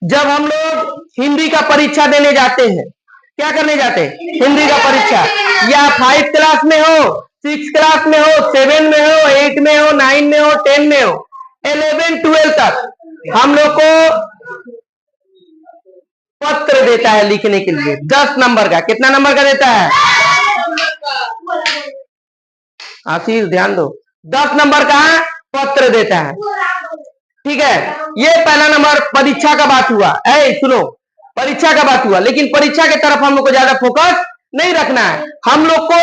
जब हम लोग हिंदी का परीक्षा देने जाते हैं, क्या करने जाते हैं? हिंदी का परीक्षा, या 5 क्लास में हो, 6 क्लास में हो, 7 में हो, 8 में हो, 9 में हो, 10 में हो, 11, 12 तक हम लोग को पत्र देता है लिखने के लिए 10 नंबर का। कितना नंबर का देता है? आशीष ध्यान दो, 10 नंबर का पत्र देता है। ठीक है, ये पहला नंबर परीक्षा का बात हुआ। सुनो, परीक्षा का बात हुआ, लेकिन परीक्षा की तरफ हम लोग को ज्यादा फोकस नहीं रखना है। हम लोग को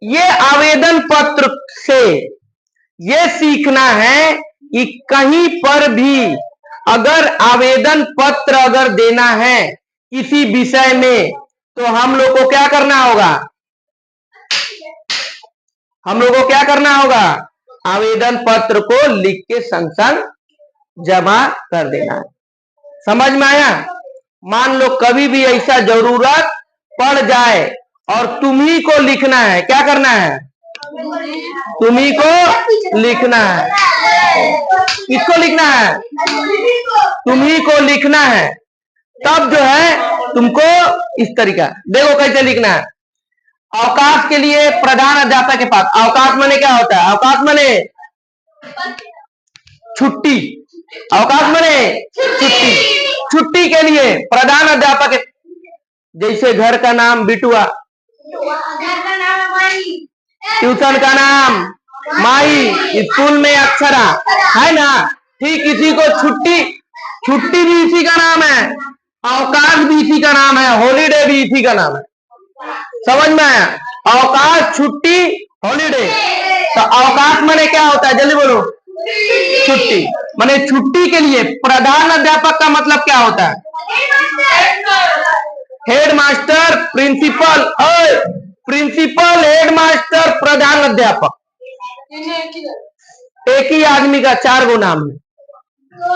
ये आवेदन पत्र से ये सीखना है कि कहीं पर भी अगर आवेदन पत्र अगर देना है किसी विषय में, तो हम लोग को क्या करना होगा? हम लोग को क्या करना होगा? आवेदन पत्र को लिख के संग संग जमा कर देना है। समझ में आया? मान लो कभी भी ऐसा जरूरत पड़ जाए और तुम्ही को लिखना है, क्या करना है? तुम्ही को लिखना है। किसको लिखना है? तुम्ही को लिखना है। तब जो है तुमको इस तरीका, देखो कैसे लिखना है। अवकाश के लिए प्रधान अध्यापक के पास, अवकाश माने क्या होता है? अवकाश माने छुट्टी, अवकाश माने छुट्टी। छुट्टी के लिए प्रधान अध्यापक, जैसे घर का नाम बिटुआ, ट्यूशन का नाम माई, स्कूल में अक्षरा, है ना? ठीक इसी को छुट्टी, छुट्टी भी इसी का नाम है, अवकाश भी इसी का नाम है, हॉलीडे भी इसी का नाम है। समझ में आया? अवकाश, छुट्टी, हॉलीडे। तो अवकाश माने क्या होता है? जल्दी बोलो। छुट्टी माने छुट्टी के लिए प्रधान अध्यापक का मतलब क्या होता है? Head master, principal, principal, head master, प्रधान अध्यापक, एक ही आदमी का 4 गो नाम है।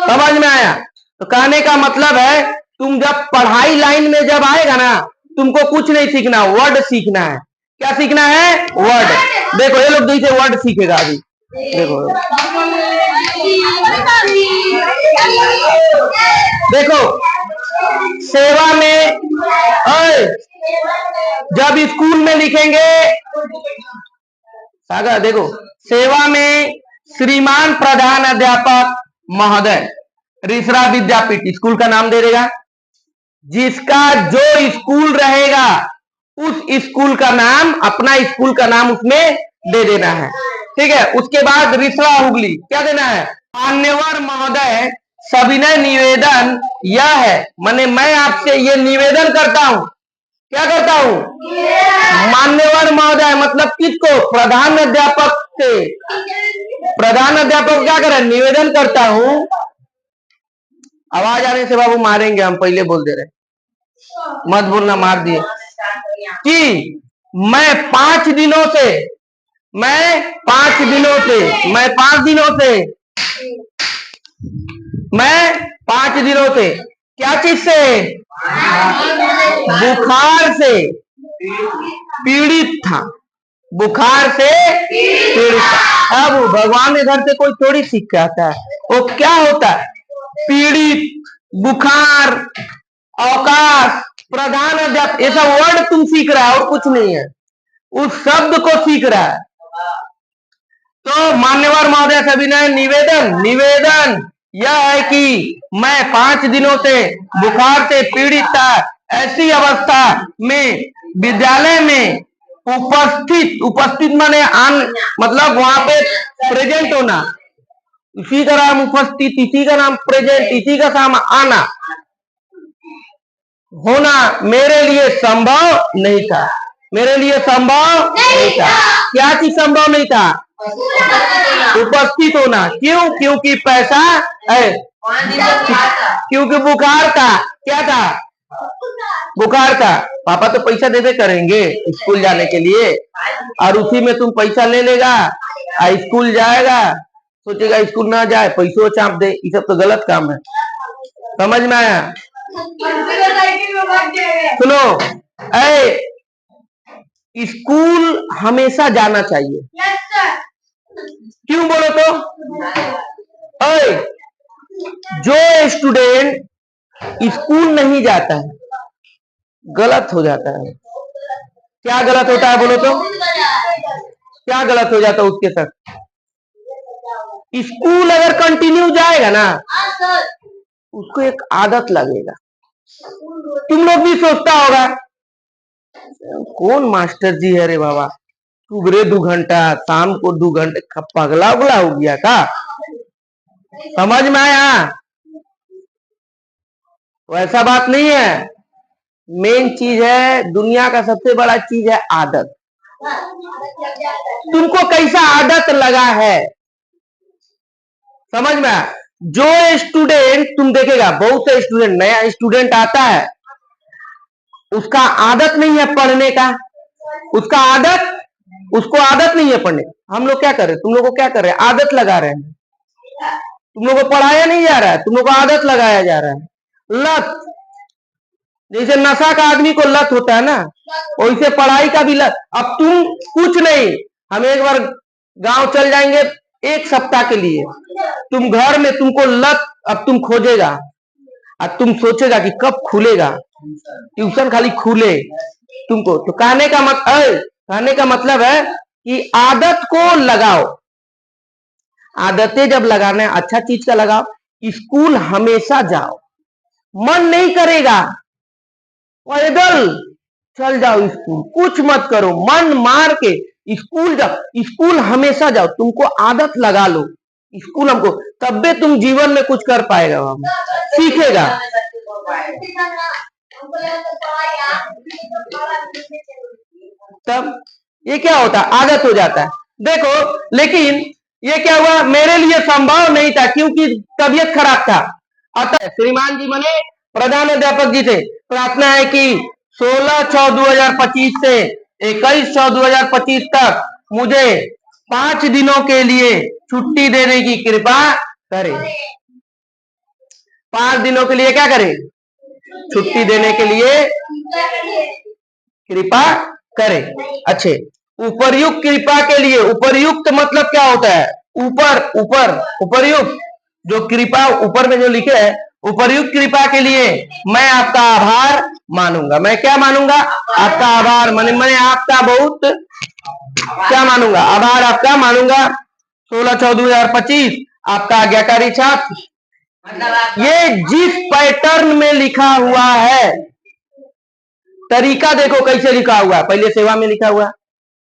समझ में आया? तो कहने का मतलब है तुम जब पढ़ाई लाइन में जब आएगा ना, तुमको कुछ नहीं सीखना, वर्ड सीखना है। क्या सीखना है? वर्ड। देखो ये लोग जैसे वर्ड सीखेगा अभी, देखो देखो सेवा में, जब स्कूल में लिखेंगे सागर, देखो सेवा में श्रीमान प्रधान अध्यापक महोदय, रिसरा विद्यापीठ स्कूल का नाम दे देगा। जिसका जो स्कूल रहेगा उस स्कूल का नाम, अपना स्कूल का नाम उसमें दे देना है। ठीक है, उसके बाद रिसरा हुगली क्या देना है? मान्यवर महोदय सविनय निवेदन यह है, माने मैं आपसे ये निवेदन करता हूं। क्या करता हूं? मान्यवर महोदय मतलब किसको? प्रधान अध्यापक से। प्रधान अध्यापक क्या करे? निवेदन करता हूं। आवाज आने से बाबू मारेंगे हम, पहले बोल दे रहे, मत बोलना, मार दिए। कि मैं 5 दिनों से, मैं 5 दिनों से, मैं 5 दिनों से, मैं 5 दिनों से क्या चीज से? बुखार से पीड़ित था। बुखार से पीड़ित था। अब भगवान के घर से कोई थोड़ी सीख के आता है, वो क्या होता है? पीड़ित, बुखार, अवकाश, प्रधान अध्यापक, ऐसा वर्ड तुम सीख रहा है और कुछ नहीं है, उस शब्द को सीख रहा है। तो मान्यवर महोदय सविनय निवेदन, निवेदन यह है कि मैं 5 दिनों से बुखार से पीड़ित था, ऐसी अवस्था में विद्यालय में उपस्थित, उपस्थित माने आन, मतलब वहां पे प्रेजेंट होना, इसी का नाम उपस्थित, इसी का नाम प्रेजेंट, इसी का नाम आना, होना मेरे लिए संभव नहीं था। मेरे लिए संभव नहीं था। क्या चीज संभव नहीं था? उपस्थित होना। क्यों? क्योंकि पैसा है, क्योंकि बुखार था। क्या था? बुखार था। पापा तो पैसा देवे करेंगे स्कूल जाने के लिए, और उसी में तुम पैसा ले लेगा, स्कूल जाएगा, सोचेगा स्कूल ना जाए, पैसों चाप दे, ये सब तो गलत काम है। समझ में आया? सुनो, स्कूल हमेशा जाना चाहिए। क्यों बोलो तो? जो स्टूडेंट स्कूल नहीं जाता है गलत हो जाता है। क्या गलत होता है बोलो तो? क्या गलत हो जाता है उसके साथ? स्कूल अगर कंटिन्यू जाएगा ना उसको एक आदत लगेगा। तुम लोग भी सोचता होगा कौन मास्टर जी है रे बाबा, सुबह 2 घंटा शाम को 2 घंटे, पगला उगला हो गया का? समझ में आया? वैसा बात नहीं है। मेन चीज है, दुनिया का सबसे बड़ा चीज है आदत। तुमको कैसा आदत लगा है, समझ में आया? जो स्टूडेंट, तुम देखेगा बहुत से स्टूडेंट, नया स्टूडेंट आता है उसका आदत नहीं है पढ़ने का, उसको आदत नहीं है पढ़ने। हम लोग क्या कर रहे हैं, तुम लोग को क्या कर रहे हैं, आदत लगा रहे हैं। तुम लोग को पढ़ाया नहीं जा रहा है, तुम लोग को आदत लगाया जा रहा है। लत, जैसे नशा का आदमी को लत होता है ना, वैसे पढ़ाई का भी लत। अब तुम कुछ नहीं, हम एक बार गांव चल जाएंगे 1 सप्ताह के लिए, तुम घर में तुमको लत, अब तुम खोजेगा, अब तुम सोचेगा कि कब खुलेगा ट्यूशन, खाली खुले तुमको। तो कहने का मतलब है कि आदत को लगाओ। आदतें जब लगाना है अच्छा चीज का लगाओ। स्कूल हमेशा जाओ, मन नहीं करेगा पैदल चल जाओ स्कूल, कुछ मत करो, मन मार के स्कूल जाओ। स्कूल हमेशा जाओ, तुमको आदत लगा लो स्कूल हमको, तब भी तुम जीवन में कुछ कर पाएगा, सीखेगा। तब ये क्या होता है, आदत हो जाता है। देखो, लेकिन ये क्या हुआ, मेरे लिए संभव नहीं था क्योंकि तबीयत खराब था। अतः श्रीमान जी मने प्रधान अध्यापक जी से प्रार्थना है कि 16/6/2025 से 21/6/2025 तक मुझे 5 दिनों के लिए छुट्टी देने की कृपा करें। 5 दिनों के लिए क्या करें, छुट्टी देने के लिए कृपा करें। अच्छे, उपर्युक्त कृपा के लिए, उपर्युक्त मतलब क्या होता है, ऊपर, उपर्युक्त जो कृपा ऊपर में जो लिखे है, उपर्युक्त कृपा के लिए मैं आपका आभार मानूंगा। मैं क्या मानूंगा, आपका आभार। मैं आपका बहुत क्या मानूंगा, आभार आपका मानूंगा। 16/6/2025 आपका आज्ञाकारी छात्र। ये जिस पैटर्न में लिखा हुआ है, तरीका देखो कैसे लिखा हुआ है। पहले सेवा में लिखा हुआ है,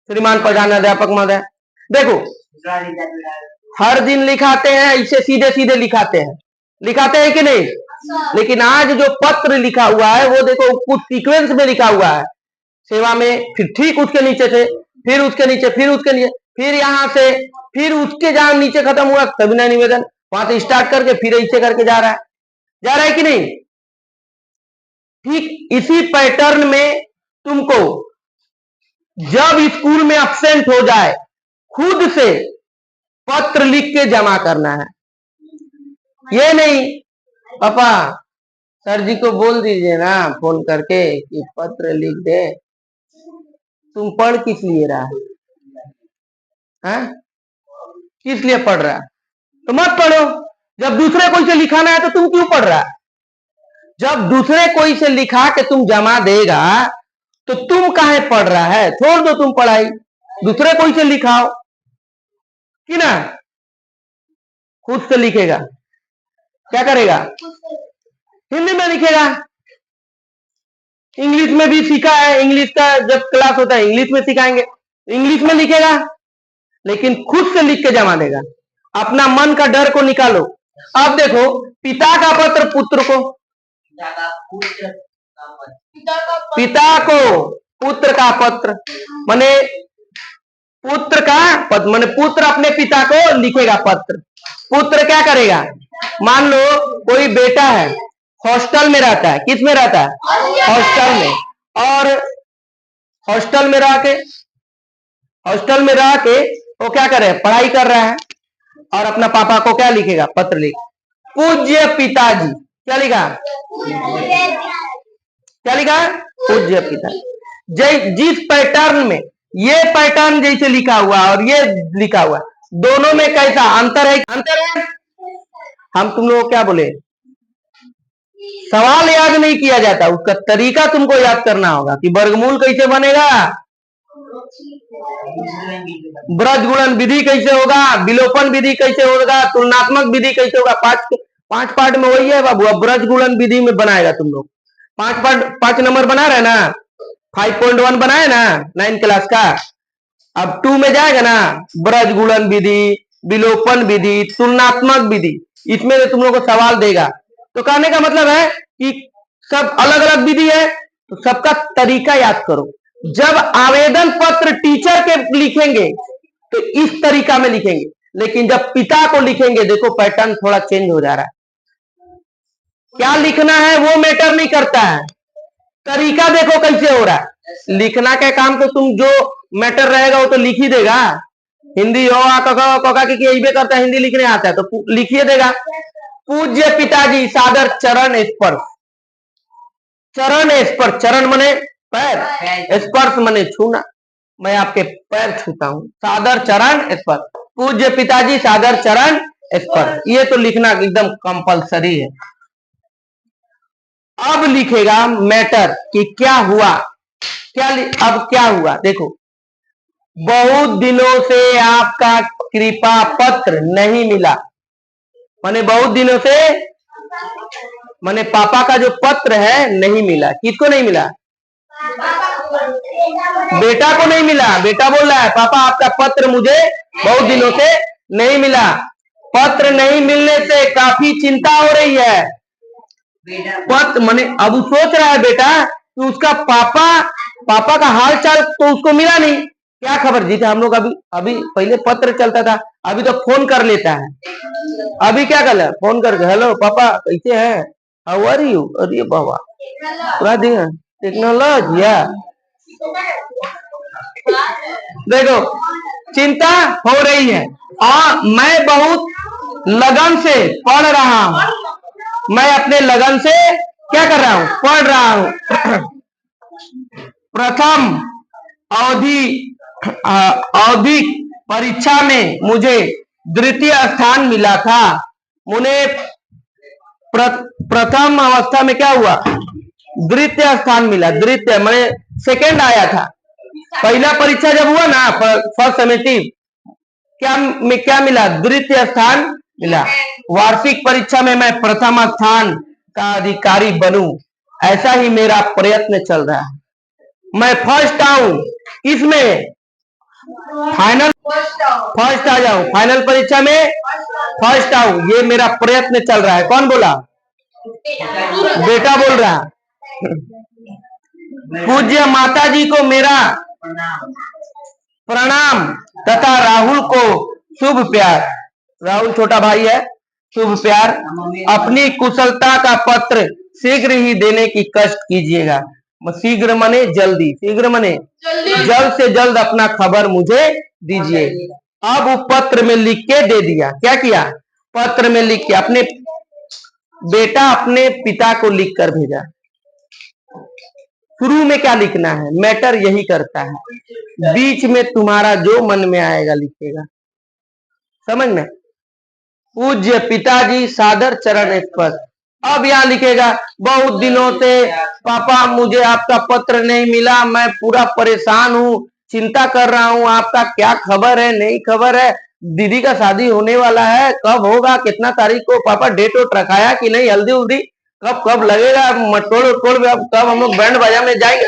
श्रीमान प्रधान अध्यापक महोदय, देखो हर दिन लिखाते हैं, इसे सीधे सीधे लिखाते हैं कि नहीं? लेकिन आज जो पत्र लिखा हुआ है वो देखो कुछ सीक्वेंस में लिखा हुआ है। सेवा में, फिर ठीक उसके नीचे से, फिर उसके नीचे, फिर उसके नीचे, फिर यहां से, फिर उसके जहां नीचे खत्म हुआ सविनय निवेदन, वहां से स्टार्ट करके फिर ऐसे करके जा रहा है कि नहीं? ठीक इसी पैटर्न में तुमको जब स्कूल में एब्सेंट हो जाए खुद से पत्र लिख के जमा करना है। ये नहीं पापा सर जी को बोल दीजिए ना फोन करके कि पत्र लिख दे। तुम पढ़ किस लिए रहा है? किस लिए पढ़ रहा है? तो मत पढ़ो। जब दूसरे कोई से लिखाना है तो तुम क्यों पढ़ रहा है? जब दूसरे कोई से लिखा के तुम जमा देगा तो तुम काहे पढ़ रहा है? छोड़ दो तुम पढ़ाई, दूसरे कोई से लिखाओ कि ना। खुद से लिखेगा, क्या करेगा? हिंदी में लिखेगा। इंग्लिश में भी सीखा है, इंग्लिश का जब क्लास होता है इंग्लिश में सिखाएंगे, इंग्लिश में लिखेगा, लेकिन खुद से लिख के जमा देगा। अपना मन का डर को निकालो। अब देखो, पिता का पत्र पुत्र को, पिता को पुत्र का पत्र, माने पुत्र का पत्र, माने पुत्र अपने पिता को लिखेगा पत्र। पुत्र क्या करेगा, मान लो कोई बेटा है हॉस्टल में रहता है, किस में रहता है? हॉस्टल में। और हॉस्टल में रह के वो क्या करे, पढ़ाई कर रहा है, और अपना पापा को क्या लिखेगा, पत्र लिख, पूज्य पिताजी। क्या लिखा, पूज्य पिताजी। जिस पैटर्न में ये पैटर्न जैसे लिखा हुआ और ये लिखा हुआ, दोनों में कैसा अंतर है? हम तुम लोग को क्या बोले, सवाल याद नहीं किया जाता, उसका तरीका तुमको याद करना होगा कि वर्गमूल कैसे बनेगा, ब्रज गुणन विधि कैसे होगा, विलोपन विधि कैसे होगा, तुलनात्मक विधि कैसे होगा। पांच पार्ट में वही है बाबू। अब ब्रज गुणन विधि में बनाएगा तुम लोग। 5 नंबर बना रहे ना, 5.1 बनाए ना 9 क्लास का। अब 2 में जाएगा ना, ब्रज गुणन विधि, विलोपन विधि, तुलनात्मक विधि, इसमें तुम लोग को सवाल देगा। तो कहने का मतलब है कि सब अलग अलग विधि है, तो सबका तरीका याद करो। जब आवेदन पत्र टीचर के लिखेंगे तो इस तरीका में लिखेंगे, लेकिन जब पिता को लिखेंगे, देखो पैटर्न थोड़ा चेंज हो जा रहा है। क्या लिखना है वो मैटर नहीं करता है, तरीका देखो कैसे हो रहा है। लिखना का काम तो तुम जो मैटर रहेगा वो तो लिख ही देगा। हिंदी हो कका की यही करता है, हिंदी लिखने आता है तो लिखिए देगा। पूज्य पिताजी सादर चरण स्पर्श, चरण स्पर्श, चरण मने पैर, स्पर्श मने छूना, मैं आपके पैर छूता हूं, सादर चरण स्पर्श। पूज्य पिताजी सादर चरण स्पर्श, ये तो लिखना एकदम कंपलसरी है। अब लिखेगा मैटर कि क्या हुआ, अब क्या हुआ देखो, बहुत दिनों से आपका कृपा पत्र नहीं मिला, माने बहुत दिनों से, माने पापा का जो पत्र है नहीं मिला। किसको नहीं मिला, बेटा को नहीं मिला। बेटा बोल रहा है पापा आपका पत्र मुझे बहुत दिनों से नहीं मिला। पत्र नहीं मिलने से काफी चिंता हो रही है। पत्र माने अब सोच रहा है बेटा कि उसका पापा का हाल चाल तो उसको मिला नहीं, क्या खबर। जी हम लोग अभी पहले पत्र चलता था, अभी तो फोन कर लेता है। अभी क्या कर, फोन करके हेलो पापा कैसे है, हाउ आर यू। अरे बाबा पूरा दिन टेक्नोलॉजी, देखो चिंता हो रही है और मैं बहुत लगन से पढ़ रहा हूं। मैं अपने लगन से क्या कर रहा हूं, पढ़ रहा हूं। प्रथम औधिक परीक्षा में मुझे द्वितीय स्थान मिला था। मुझे प्रथम अवस्था में क्या हुआ, द्वितीय स्थान मिला। द्वितीय मैंने सेकंड आया था। पहला परीक्षा जब हुआ ना फर्स्ट सेमेस्टिव, क्या मिला, द्वितीय स्थान मिला। वार्षिक परीक्षा में मैं प्रथम स्थान का अधिकारी बनूं, ऐसा ही मेरा प्रयत्न चल रहा है। मैं फर्स्ट आऊं, इसमें फाइनल फर्स्ट आ जाऊं, फाइनल परीक्षा में फर्स्ट आऊं, ये मेरा प्रयत्न चल रहा है। कौन बोला, बेटा बोल रहा। पूज्य माता जी को मेरा प्रणाम तथा राहुल को शुभ प्यार, राहुल छोटा भाई है, शुभ प्यार। अपनी कुशलता का पत्र शीघ्र ही देने की कष्ट कीजिएगा। शीघ्र मने जल्दी, शीघ्र मने जल्द से जल्द अपना खबर मुझे दीजिए। अब वो पत्र में लिख के दे दिया। क्या किया, पत्र में लिख के बेटा अपने पिता को लिख कर भेजा। शुरू में क्या लिखना है, मैटर यही करता है, बीच में तुम्हारा जो मन में आएगा लिखेगा, समझ में। पूज्य पिताजी सादर चरण स्पर्श, अब यहाँ लिखेगा बहुत दिनों से पापा मुझे आपका पत्र नहीं मिला, मैं पूरा परेशान हूँ, चिंता कर रहा हूँ, आपका क्या खबर है, नहीं खबर है, दीदी का शादी होने वाला है, कब होगा, कितना तारीख को, पापा डेट वोट रखाया कि नहीं, हल्दी उल्दी कब लगेगा, मटोल कब हम लोग बैंड बाजा में जाएंगे।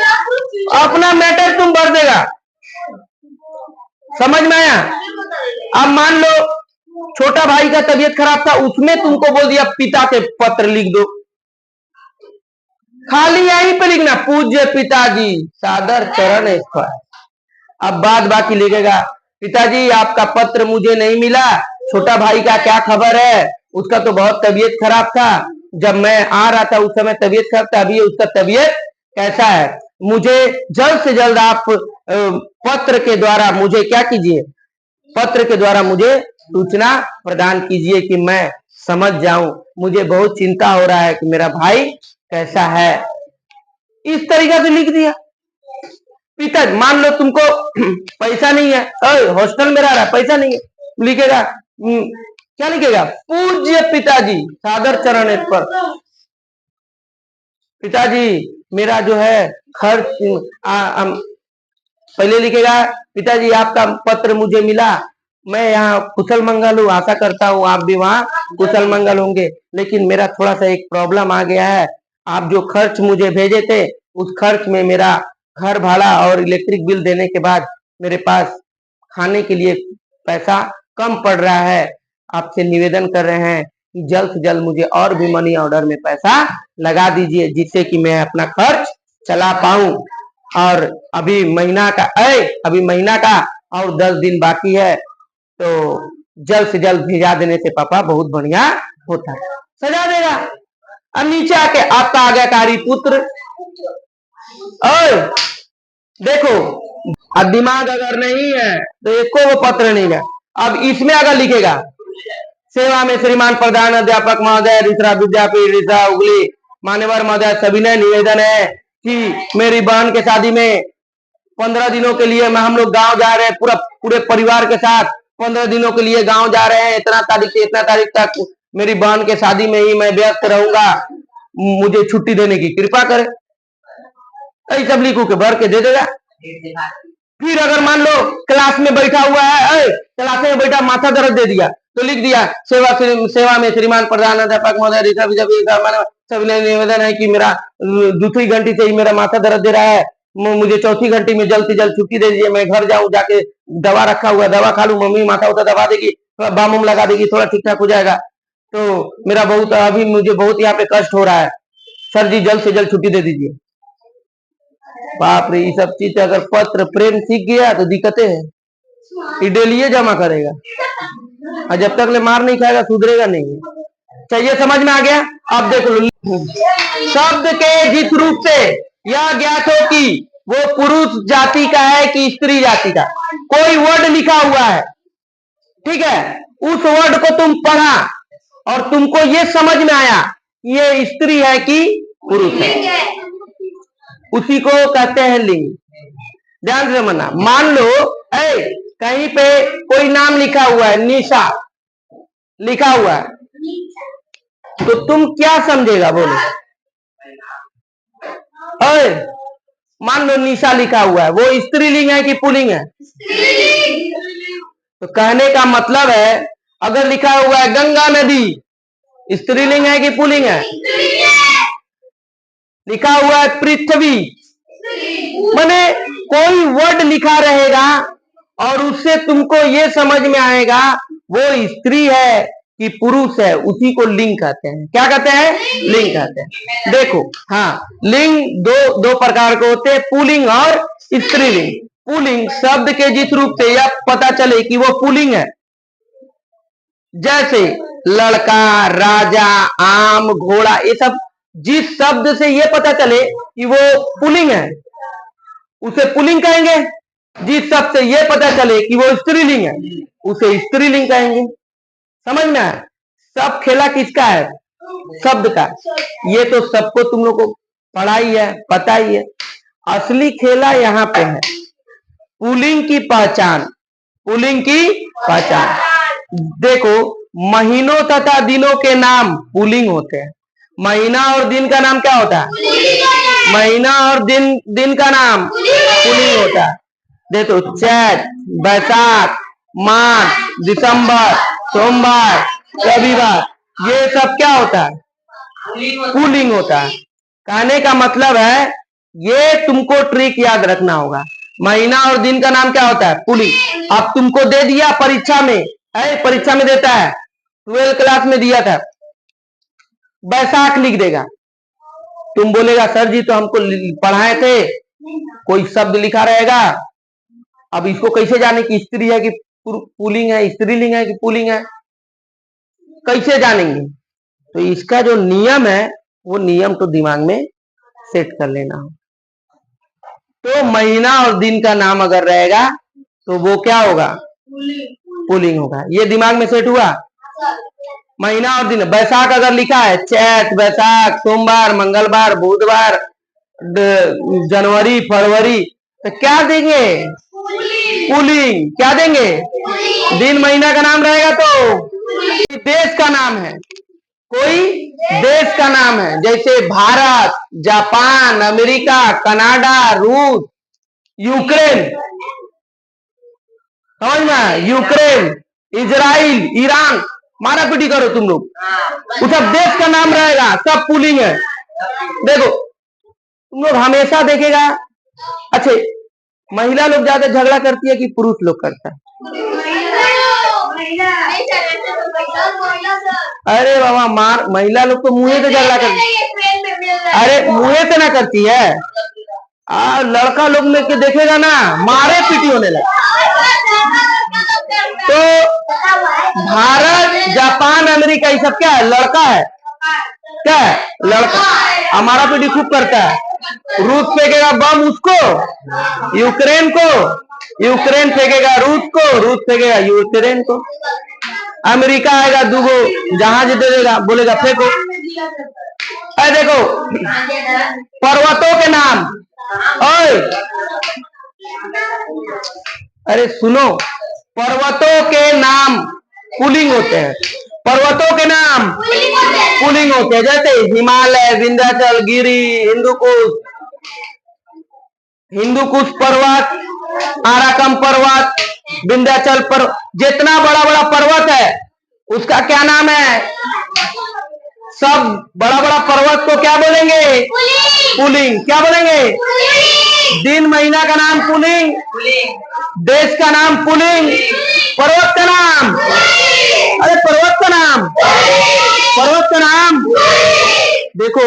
अपना मैटर तुम भर देगा, समझ में आया। अब मान लो छोटा भाई का तबीयत खराब था, उसमें तुमको बोल दिया पिता के पत्र लिख दो, खाली यहीं पे लिखना पूज्य पिताजी सादर चरण स्पर्श। अब बाद बाकी लिखेगा पिताजी आपका पत्र मुझे नहीं मिला, छोटा भाई का क्या खबर है, उसका तो बहुत तबीयत खराब था, जब मैं आ रहा था उस समय तबीयत खराब था, अभी उसका तबीयत कैसा है, मुझे जल्द से जल्द आप पत्र के द्वारा मुझे क्या कीजिए, पत्र के द्वारा मुझे सूचना प्रदान कीजिए कि मैं समझ जाऊं, मुझे बहुत चिंता हो रहा है कि मेरा भाई कैसा है। इस तरीके से लिख दिया। पिता मान लो तुमको पैसा नहीं है, हॉस्टल में रह रहा है, पैसा नहीं है, लिखेगा क्या लिखेगा? पूज्य पिताजी, सादर चरण पर। पिताजी मेरा जो है खर्च पहले लिखेगा, पिताजी आपका पत्र मुझे मिला, मैं यहाँ कुशल मंगल हूँ, आशा करता हूँ आप भी वहाँ कुशल मंगल होंगे, लेकिन मेरा थोड़ा सा एक प्रॉब्लम आ गया है। आप जो खर्च मुझे भेजे थे उस खर्च में मेरा घर भाड़ा और इलेक्ट्रिक बिल देने के बाद मेरे पास खाने के लिए पैसा कम पड़ रहा है। आपसे निवेदन कर रहे हैं कि जल्द से जल्द मुझे और भी मनी ऑर्डर में पैसा लगा दीजिए, जिससे कि मैं अपना खर्च चला पाऊं। और अभी महीना का और 10 दिन बाकी है, तो जल्द से जल्द भेजा देने से पापा बहुत बढ़िया होता है। सजा देगा। अब नीचे आके आपका आज्ञाकारी पुत्र, और देखो अब दिमाग अगर नहीं है तो एको वो पत्र नहीं है। अब इसमें अगर लिखेगा, सेवा में श्रीमान प्रधान अध्यापक महोदय ऋषरा विद्यापीठ ऋषा उगली मान्यवर महोदय, सविनय निवेदन है कि मेरी बहन के शादी में 15 दिनों के लिए हम लोग गांव जा रहे हैं, पूरे परिवार के साथ 15 दिनों के लिए गांव जा रहे हैं। इतना तारीख से इतना तारीख तक मेरी बहन के शादी में ही मैं व्यस्त रहूंगा, मुझे छुट्टी देने की कृपा करें। ऐसा सब लिखू के भर के दे देगा। फिर अगर मान लो क्लास में बैठा हुआ है, क्लास में बैठा माथा दर्द दे दिया, तो लिख दिया सेवा में श्रीमान प्रधान अध्यापक महोदय सविनय निवेदन है कि मेरा दूसरी घंटी से ही मेरा माथा दर्द दे रहा है, मुझे चौथी घंटी में जल्द से जल्द छुट्टी दे दीजिए, मैं घर जाऊं, जाके दवा रखा हुआ दवा खा लूं, मम्मी माथा उठा दबा देगी, थोड़ा बाम लगा देगी, थोड़ा ठीक ठाक हो जाएगा। तो मेरा बहुत अभी मुझे बहुत यहाँ पे कष्ट हो रहा है, सर जी जल्द से जल्द छुट्टी दे दीजिए। बाप रे, ये सब चीज अगर पत्र प्रेम सीख गया तो दिक्कतें है, ये डेली जमा करेगा और जब तक ले मार नहीं खाएगा सुधरेगा नहीं। चाहिए, समझ में आ गया? अब देख लो, शब्द के जिस रूप से यह ज्ञात हो कि वो पुरुष जाति का है कि स्त्री जाति का। कोई वर्ड लिखा हुआ है, ठीक है, उस वर्ड को तुम पढ़ा और तुमको ये समझ में आया ये स्त्री है कि पुरुष है, उसी को कहते हैं लिंग। ध्यान से मना। मान लो कहीं पे कोई नाम लिखा हुआ है, निशा लिखा हुआ है, तो तुम क्या समझेगा? बोलो। मान लो निशा लिखा हुआ है, वो स्त्रीलिंग है कि पुल्लिंग है? तो कहने का मतलब है, अगर लिखा हुआ है गंगा नदी, स्त्रीलिंग है कि पुल्लिंग है? लिखा हुआ है पृथ्वी, माने कोई वर्ड लिखा रहेगा और उससे तुमको ये समझ में आएगा वो स्त्री है कि पुरुष है, उसी को लिंग कहते हैं। क्या कहते हैं? लिंग कहते हैं। देखो, हाँ, लिंग दो प्रकार के होते हैं, पुल्लिंग और स्त्रीलिंग। पुल्लिंग शब्द के जिस रूप से यह पता चले कि वो पुल्लिंग है, जैसे लड़का, राजा, आम, घोड़ा, ये सब जिस शब्द से ये पता चले कि वो पुल्लिंग है उसे पुल्लिंग कहेंगे। जिस शब्द से ये पता चले कि वो स्त्रीलिंग है उसे स्त्रीलिंग कहेंगे। समझ में आया? सब खेला किसका है? शब्द का। ये तो सबको तुम लोग को पढ़ा ही है, पता ही है। असली खेला यहाँ पे है, पुल्लिंग की पहचान। पुल्लिंग की पहचान देखो, महीनों तथा दिनों के नाम पुल्लिंग होते हैं। महीना और दिन का नाम क्या होता है? महीना और दिन का नाम पुल्लिंग होता है। देखो, चैत, बैसाख, मार्च, दिसंबर, सोमवार, रविवार, ये सब क्या होता है? पुल्लिंग होता है। कहने का मतलब है, ये तुमको ट्रिक याद रखना होगा। महीना और दिन का नाम क्या होता है? पुल्लिंग। अब तुमको दे दिया परीक्षा में, परीक्षा में देता है, 12th क्लास में दिया था, बैसाख लिख देगा। तुम बोलेगा सर जी तो हमको पढ़ाए थे, कोई शब्द लिखा रहेगा, अब इसको कैसे जाने कि स्त्री है कि पुल्लिंग है, स्त्रीलिंग है कि पुल्लिंग है, कैसे जानेंगे? तो इसका जो नियम है वो नियम तो दिमाग में सेट कर लेना हो। तो महीना और दिन का नाम अगर रहेगा तो वो क्या होगा? पुल्लिंग होगा। ये दिमाग में सेट हुआ? महीना और दिन। बैसाख अगर लिखा है, चैत, बैसाख, सोमवार, मंगलवार, बुधवार, जनवरी, फरवरी, तो क्या देंगे? पुल्लिंग। क्या देंगे? दिन महीना का नाम रहेगा तो देश का नाम है, कोई देश का नाम है, जैसे भारत, जापान, अमेरिका, कनाडा, रूस, यूक्रेन, समझ में, यूक्रेन, इजराइल, ईरान, मारा पीटी करो तुम लोग, वो सब देश का नाम रहेगा, सब पुलिंग है। देखो तुम लोग हमेशा देखेगा, अच्छा महिला लोग ज्यादा झगड़ा करती है कि पुरुष लोग करता है? अरे बाबा मार, महिला लोग तो मुंह से झगड़ा करती है। अरे मुंह से ना करती है, लड़का लोग में के देखेगा ना, मारे पीटी होने लगे। तो भारत, जापान, अमेरिका, ये सब क्या है? लड़का है, क्या है? लड़का। हमारा पीटी खूब करता है। रूस फेंकेगा बम उसको, यूक्रेन को, यूक्रेन फेंकेगा रूस को, रूस फेंकेगा यूक्रेन को। अमेरिका आएगा, दूगो जहाज दे देगा, बोलेगा फेंको। अरे देखो पर्वतों के नाम, ओए अरे सुनो, पर्वतों के नाम पुलिंग होते हैं, पर्वतों के नाम पुलिंग होते हैं, जैसे हिमालय, विंध्याचल गिरी, हिंदुकुश पर्वत, आराकम पर्वत, विंध्याचल पर्वत, जितना बड़ा बड़ा पर्वत है उसका क्या नाम है? सब बड़ा बड़ा पर्वत को क्या बोलेंगे? पुलिंग। क्या बोलेंगे? दिन महीना का नाम पुलिंग, देश का नाम पुलिंग, पर्वत का नाम, अरे पर्वत का नाम, पर्वत का नाम, देखो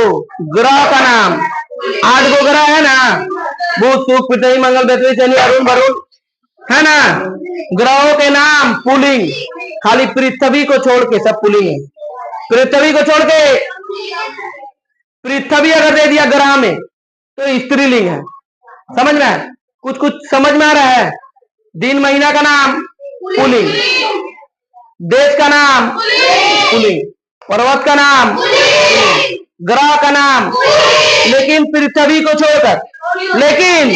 ग्रह का नाम, 8 गो ग्रह है ना, बुध शुक्र पृथ्वी मंगल बृहस्पति शनि अरुण वरुण, है ना? ग्रहों के नाम पुलिंग, खाली पृथ्वी को छोड़ के सब पुलिंग है। पृथ्वी को छोड़ के, पृथ्वी अगर दे दिया ग्रह में तो स्त्रीलिंग है। समझ में है? कुछ कुछ समझ में आ रहा है? दिन महीना का नाम पुलिंग, देश का नाम पुलिंग, पर्वत का नाम, ग्रह का नाम, लेकिन पृथ्वी को छोड़कर, लेकिन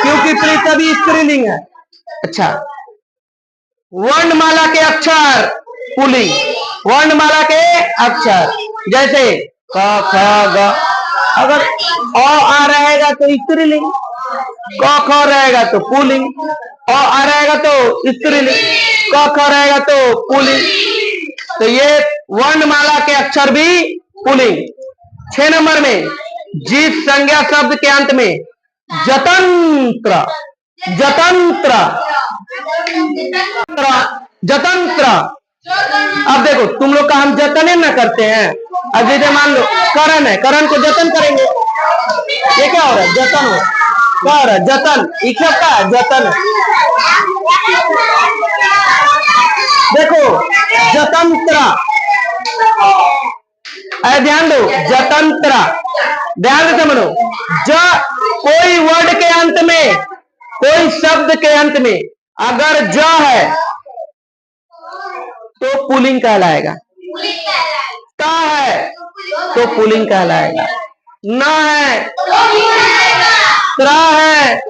क्योंकि पृथ्वी स्त्रीलिंग है। अच्छा, वर्णमाला के अक्षर पुलिंग, वर्णमाला के अक्षर जैसे क ख ग, अगर अ आ रहेगा तो स्त्रीलिंग, क ख रहेगा तो पुलिंग, अ आ रहेगा तो स्त्रीलिंग, क ख रहेगा तो पुलिंग। तो ये वर्णमाला के अक्षर भी पुलिंग। 6 नंबर में, जिस संज्ञा शब्द के अंत में जतंत्र, जतंत्र, जतंत्र, अब देखो तुम लोग का हम जतन न करते हैं। अब जैसे मान लो करण है, करण को जतन करेंगे, ये क्या हो रहा है? जतन हो, क्या हो रहा है? जतन, क्या है? जतन। देखो जतंत्र, अरे ध्यान दो, जतंत्र, ध्यान से समझो, कोई वर्ड के अंत में, कोई शब्द के अंत में अगर ज है तो पुलिंग कहलाएगा, ता है तो पुलिंग कहलाएगा, न है, त्रा है,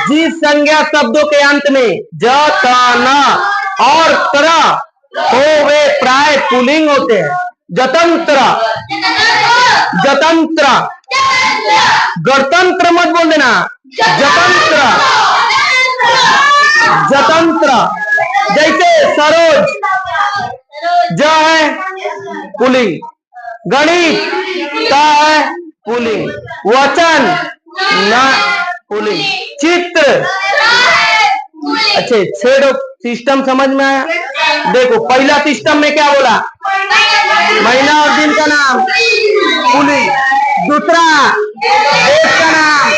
जिस संज्ञा शब्दों के अंत में ज, त, न और त्र हो वे प्राय पुलिंग होते हैं। जतंत्र, जतंत्र, गणतंत्र मत बोल देना, जतंत्र, जतंत्र, जैसे सरोज ज है पुलिंग, गणित ता है पुलिंग, वचन न पुलिंग, चित्र। अच्छे 6 सिस्टम समझ में आया? देखो पहला सिस्टम में क्या बोला? महीना और दिन का नाम पुलिंग, दूसरा देश का नाम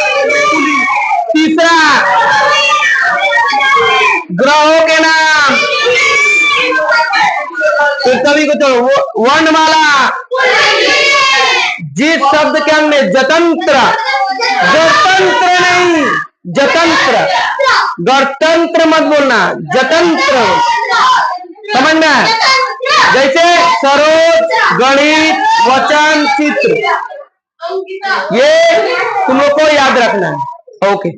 पुलिंग, तीसरा ग्रहों के नाम, पृथ्वी को छोड़ो, वर्णमाला, जिस शब्द के अंत में जतंत्र, जतंत्र नहीं, जतंत्र, गणतंत्र मत बोलना, जतंत्र, समझ में? जैसे सरोज, गणित, वचन, चित्र, ये तुम लोग को याद रखना है। ओके।